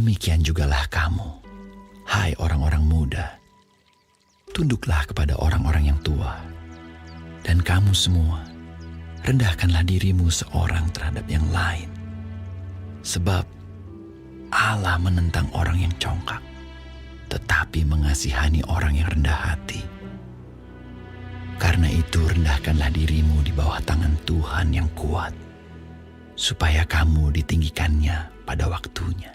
Demikian jugalah kamu, hai orang-orang muda. Tunduklah kepada orang-orang yang tua. Dan kamu semua, rendahkanlah dirimu seorang terhadap yang lain. Sebab Allah menentang orang yang congkak, tetapi mengasihani orang yang rendah hati. Karena itu rendahkanlah dirimu di bawah tangan Tuhan yang kuat, supaya kamu ditinggikannya pada waktunya.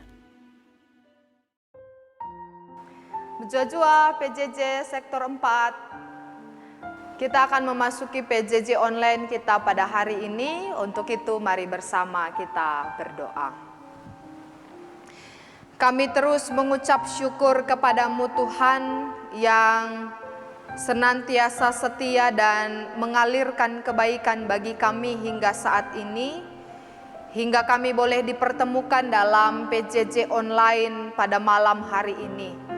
Jojua PJJ Sektor 4. Kita akan memasuki PJJ online kita pada hari ini. Untuk itu mari bersama kita berdoa. Kami terus mengucap syukur kepadamu Tuhan yang senantiasa setia dan mengalirkan kebaikan bagi kami hingga saat ini. Hingga kami boleh dipertemukan dalam PJJ online pada malam hari ini.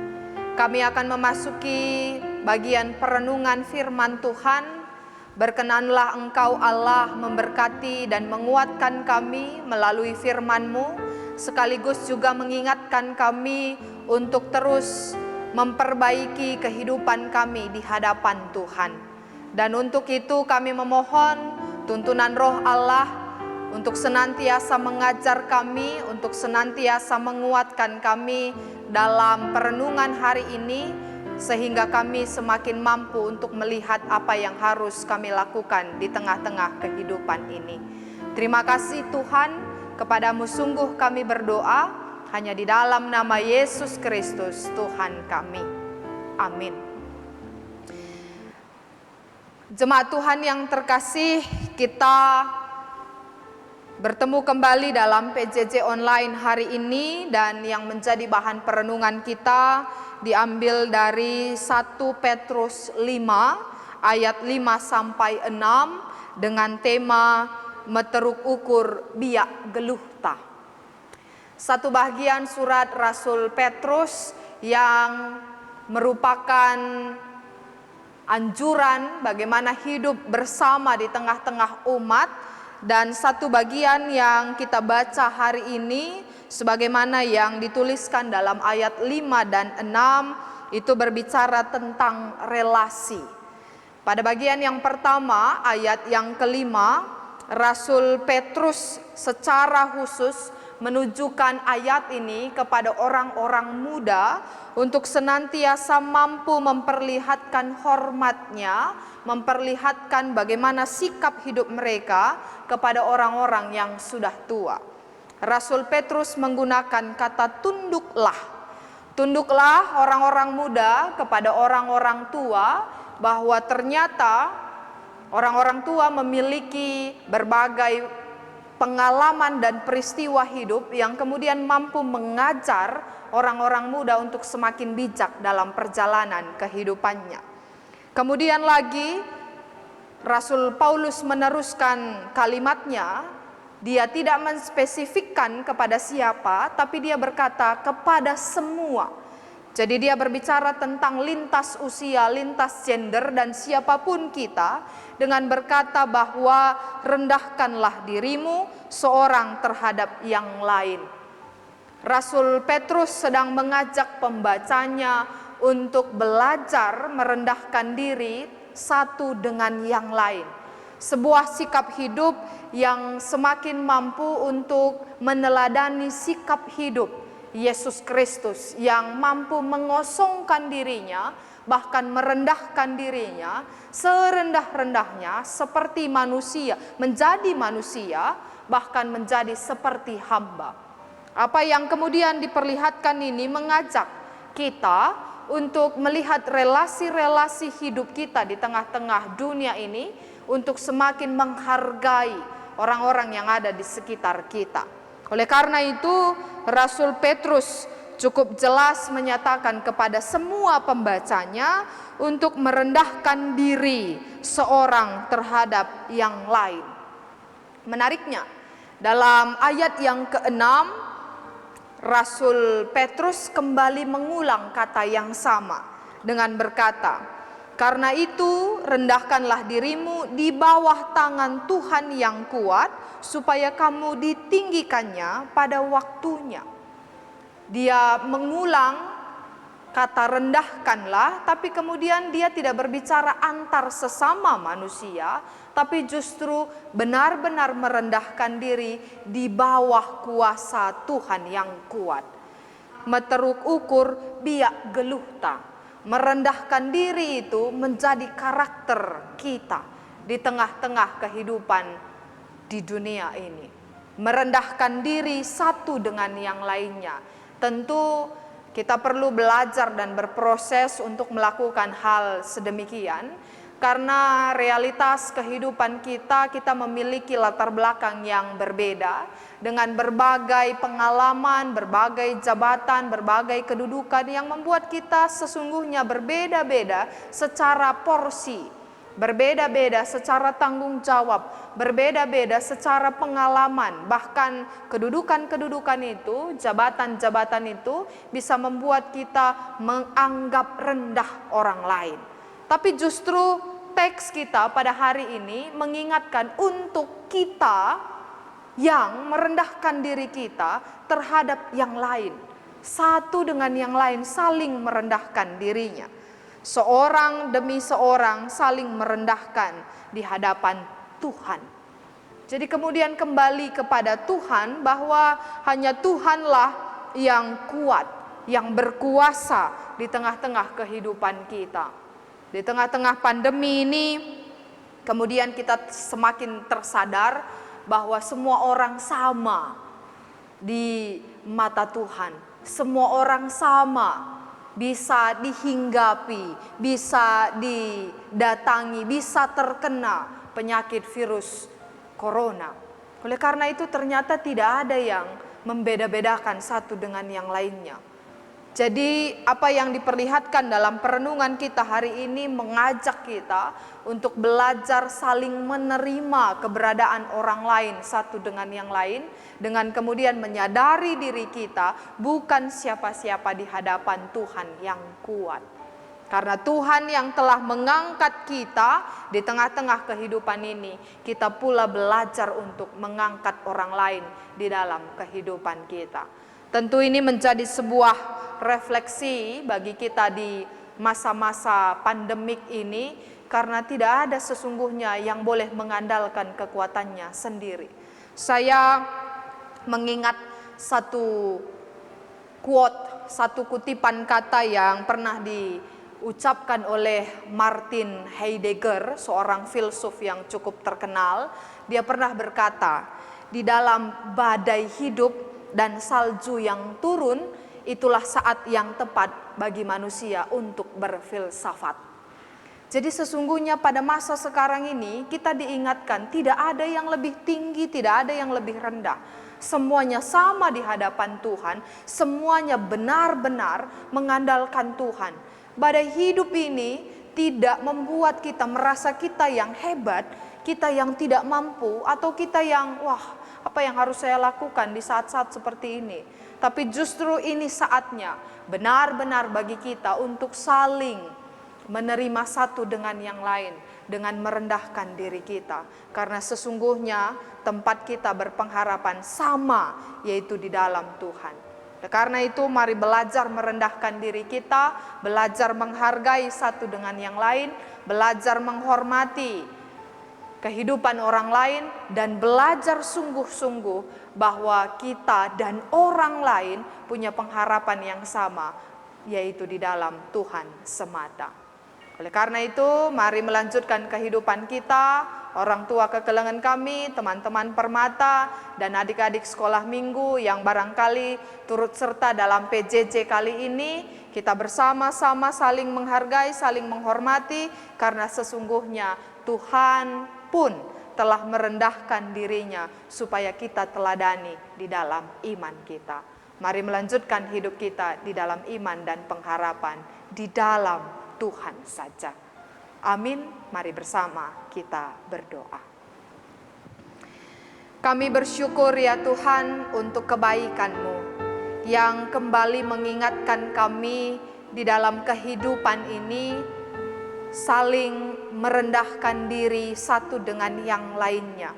Kami akan memasuki bagian perenungan firman Tuhan. Berkenanlah Engkau Allah memberkati dan menguatkan kami melalui firman-Mu, sekaligus juga mengingatkan kami untuk terus memperbaiki kehidupan kami di hadapan Tuhan. Dan untuk itu kami memohon tuntunan Roh Allah untuk senantiasa mengajar kami, untuk senantiasa menguatkan kami dalam perenungan hari ini, sehingga kami semakin mampu untuk melihat apa yang harus kami lakukan di tengah-tengah kehidupan ini. Terima kasih Tuhan, kepadamu sungguh kami berdoa, hanya di dalam nama Yesus Kristus Tuhan kami. Amin. Jemaat Tuhan yang terkasih, kita bertemu kembali dalam PJJ online hari ini, dan yang menjadi bahan perenungan kita diambil dari 1 Petrus 5 ayat 5 sampai 6 dengan tema meteruk ukur biak geluhta. Satu bagian surat Rasul Petrus yang merupakan anjuran bagaimana hidup bersama di tengah-tengah umat. Dan satu bagian yang kita baca hari ini sebagaimana yang dituliskan dalam ayat 5 dan 6 itu berbicara tentang relasi. Pada bagian yang pertama, ayat yang kelima, Rasul Petrus secara khusus menunjukkan ayat ini kepada orang-orang muda untuk senantiasa mampu memperlihatkan hormatnya, memperlihatkan bagaimana sikap hidup mereka kepada orang-orang yang sudah tua. Rasul Petrus menggunakan kata tunduklah. Tunduklah orang-orang muda kepada orang-orang tua, bahwa ternyata orang-orang tua memiliki berbagai pengalaman dan peristiwa hidup yang kemudian mampu mengajar orang-orang muda untuk semakin bijak dalam perjalanan kehidupannya. Kemudian lagi Rasul Paulus meneruskan kalimatnya, dia tidak menspesifikkan kepada siapa, tapi dia berkata kepada semua. Jadi dia berbicara tentang lintas usia, lintas gender, dan siapapun kita, dengan berkata bahwa rendahkanlah dirimu seorang terhadap yang lain. Rasul Petrus sedang mengajak pembacanya untuk belajar merendahkan diri satu dengan yang lain. Sebuah sikap hidup yang semakin mampu untuk meneladani sikap hidup Yesus Kristus yang mampu mengosongkan dirinya, bahkan merendahkan dirinya serendah-rendahnya seperti manusia, menjadi manusia, bahkan menjadi seperti hamba. Apa yang kemudian diperlihatkan ini mengajak kita untuk melihat relasi-relasi hidup kita di tengah-tengah dunia ini untuk semakin menghargai orang-orang yang ada di sekitar kita. Oleh karena itu, Rasul Petrus cukup jelas menyatakan kepada semua pembacanya untuk merendahkan diri seorang terhadap yang lain. Menariknya, dalam ayat yang ke-6, Rasul Petrus kembali mengulang kata yang sama dengan berkata, "Karena itu rendahkanlah dirimu di bawah tangan Tuhan yang kuat, supaya kamu ditinggikannya pada waktunya." Dia mengulang kata rendahkanlah, tapi kemudian dia tidak berbicara antar sesama manusia, tapi justru benar-benar merendahkan diri di bawah kuasa Tuhan yang kuat. Meteruk ukur biak geluhta. Merendahkan diri itu menjadi karakter kita di tengah-tengah kehidupan di dunia ini. Merendahkan diri satu dengan yang lainnya. Tentu kita perlu belajar dan berproses untuk melakukan hal sedemikian, karena realitas kehidupan kita memiliki latar belakang yang berbeda, dengan berbagai pengalaman, berbagai jabatan, berbagai kedudukan yang membuat kita sesungguhnya berbeda-beda secara porsi, berbeda-beda secara tanggung jawab, berbeda-beda secara pengalaman. Bahkan kedudukan-kedudukan itu, jabatan-jabatan itu bisa membuat kita menganggap rendah orang lain. Tapi justru teks kita pada hari ini mengingatkan untuk kita yang merendahkan diri kita terhadap yang lain. Satu dengan yang lain saling merendahkan dirinya. Seorang demi seorang saling merendahkan di hadapan Tuhan. Jadi kemudian kembali kepada Tuhan, bahwa hanya Tuhanlah yang kuat, yang berkuasa di tengah-tengah kehidupan kita. Di tengah-tengah pandemi ini, kemudian kita semakin tersadar bahwa semua orang sama di mata Tuhan. Semua orang sama, bisa dihinggapi, bisa didatangi, bisa terkena penyakit virus corona. Oleh karena itu ternyata tidak ada yang membeda-bedakan satu dengan yang lainnya. Jadi apa yang diperlihatkan dalam perenungan kita hari ini mengajak kita untuk belajar saling menerima keberadaan orang lain satu dengan yang lain, dengan kemudian menyadari diri kita bukan siapa-siapa di hadapan Tuhan yang kuat. Karena Tuhan yang telah mengangkat kita di tengah-tengah kehidupan ini, kita pula belajar untuk mengangkat orang lain di dalam kehidupan kita. Tentu ini menjadi sebuah refleksi bagi kita di masa-masa pandemik ini, karena tidak ada sesungguhnya yang boleh mengandalkan kekuatannya sendiri. Saya mengingat satu quote, satu kutipan kata yang pernah diucapkan oleh Martin Heidegger, seorang filsuf yang cukup terkenal. Dia pernah berkata, di dalam badai hidup dan salju yang turun, itulah saat yang tepat bagi manusia untuk berfilsafat. Jadi sesungguhnya pada masa sekarang ini kita diingatkan tidak ada yang lebih tinggi, tidak ada yang lebih rendah. Semuanya sama di hadapan Tuhan, semuanya benar-benar mengandalkan Tuhan. Badai hidup ini tidak membuat kita merasa kita yang hebat, kita yang tidak mampu, atau kita yang apa yang harus saya lakukan di saat-saat seperti ini. Tapi justru ini saatnya benar-benar bagi kita untuk saling menerima satu dengan yang lain, dengan merendahkan diri kita. Karena sesungguhnya tempat kita berpengharapan sama, yaitu di dalam Tuhan. Karena itu mari belajar merendahkan diri kita, belajar menghargai satu dengan yang lain, belajar menghormati kehidupan orang lain, dan belajar sungguh-sungguh bahwa kita dan orang lain punya pengharapan yang sama, yaitu di dalam Tuhan semata. Oleh karena itu, mari melanjutkan kehidupan kita, orang tua kekelengan kami, teman-teman Permata, dan adik-adik sekolah minggu yang barangkali turut serta dalam PJJ kali ini. Kita bersama-sama saling menghargai, saling menghormati, karena sesungguhnya Tuhan pun telah merendahkan dirinya supaya kita teladani di dalam iman kita. Mari melanjutkan hidup kita di dalam iman dan pengharapan di dalam Tuhan saja. Amin. Mari bersama kita berdoa. Kami bersyukur ya Tuhan untuk kebaikan-Mu yang kembali mengingatkan kami di dalam kehidupan ini saling merendahkan diri satu dengan yang lainnya.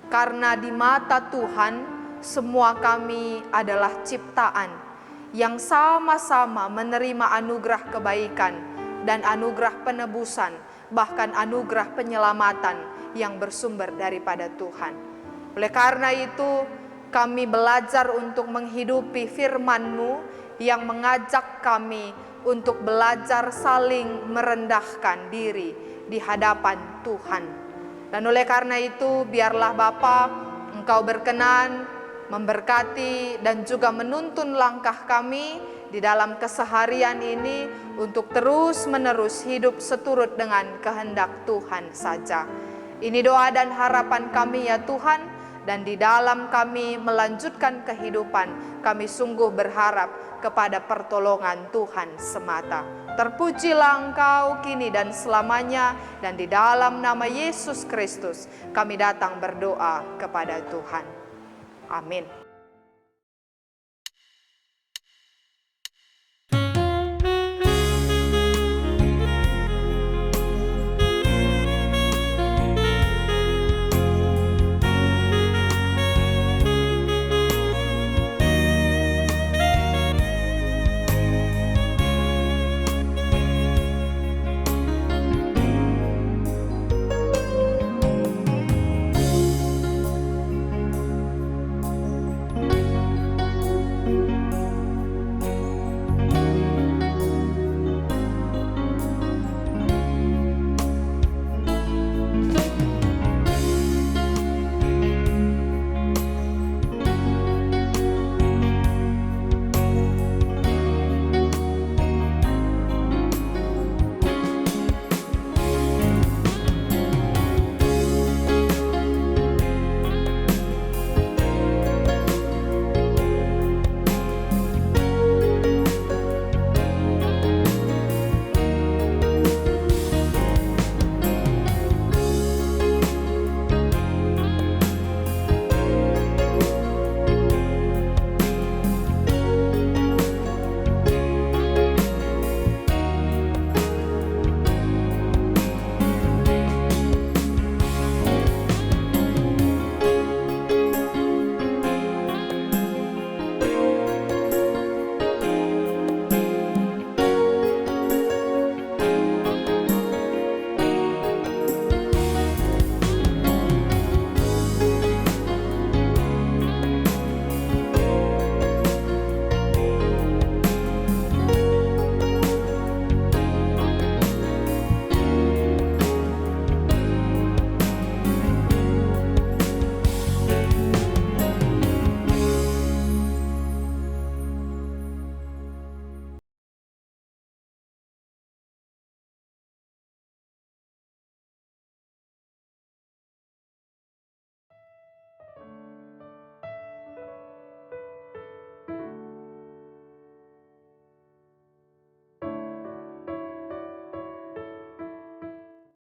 Karena di mata Tuhan semua kami adalah ciptaan yang sama-sama menerima anugerah kebaikan dan anugerah penebusan, bahkan anugerah penyelamatan yang bersumber daripada Tuhan. Oleh karena itu, kami belajar untuk menghidupi firman-Mu yang mengajak kami untuk belajar saling merendahkan diri di hadapan Tuhan. Dan oleh karena itu, biarlah Bapa, Engkau berkenan memberkati dan juga menuntun langkah kami di dalam keseharian ini untuk terus-menerus hidup seturut dengan kehendak Tuhan saja. Ini doa dan harapan kami ya Tuhan, dan di dalam kami melanjutkan kehidupan, kami sungguh berharap kepada pertolongan Tuhan semata. Terpujilah Engkau kini dan selamanya, dan di dalam nama Yesus Kristus kami datang berdoa kepada Tuhan. Amin.